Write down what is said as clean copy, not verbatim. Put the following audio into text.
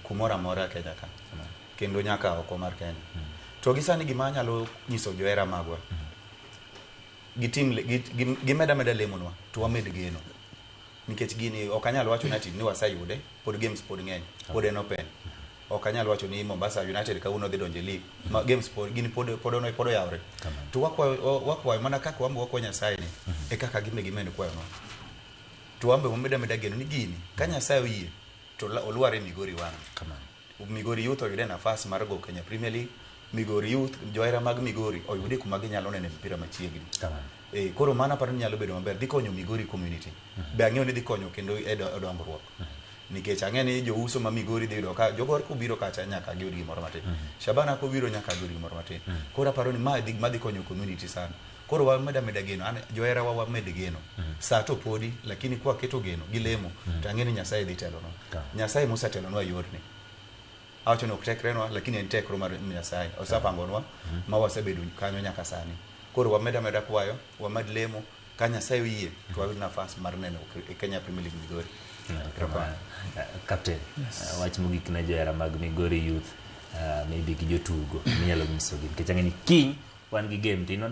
kumoro amora Kenya ka kendo nyaka oko mar Kenya. To gisani gima nyalo nyiso johera magwa gitim gimeda lemonwa to wamed geno nikech gini ok anyal wacho ni wasayude pod games pod ngeny pod en open. Ok anyal wacho ni Mombasa United kauno dhi donje league games pod gini pod oyawre. To wakwayo mana kaka wambo wako Nyasaye ni e kaka gimen kwayo. To wambe meda geno ni gini ka Nyasaye oyie to olware Migori wang'. Migori Youth oyude nafas mar go Kenya Premier League. Migori Youth johera mag Migori oyude kuma ginyalo nene mpira machiegni. Koro mana paro ni nyalo bedo maber dhi konyo Migori community. Be ang'eyo ni dhi konyo kendo e dongruok. Nikech ang'e ni jouso ma Migori dhi yudo ka jogor kubiro kacha nyaka giyud gimoro matin. Shabana kubiro nyaka giyud gimoro matin. Koro aparo ni madhi konyo community sana. Koro wameda geno an johera wamed geno. Sa to podi lakini kwa keto geno gi lemo to ang'e ni Nyasaye dhi telonwa. Nyasaye mosetelonwa yorni. Awacho ni ok tekrenwa lakini en tekro mar Nyasaye osapangonwa ma wasebedo kanyo nyaka sani. Koro wameda kwayo wamed lemo ka Nyasaye oyie to wayud nafas mar neno Kenya Premier League Migori. Captain, wach mogik na johera mag Migori Youth maybe gi jotugo minyalo nyisogi nikech ang'e ni kiny wan gi game tino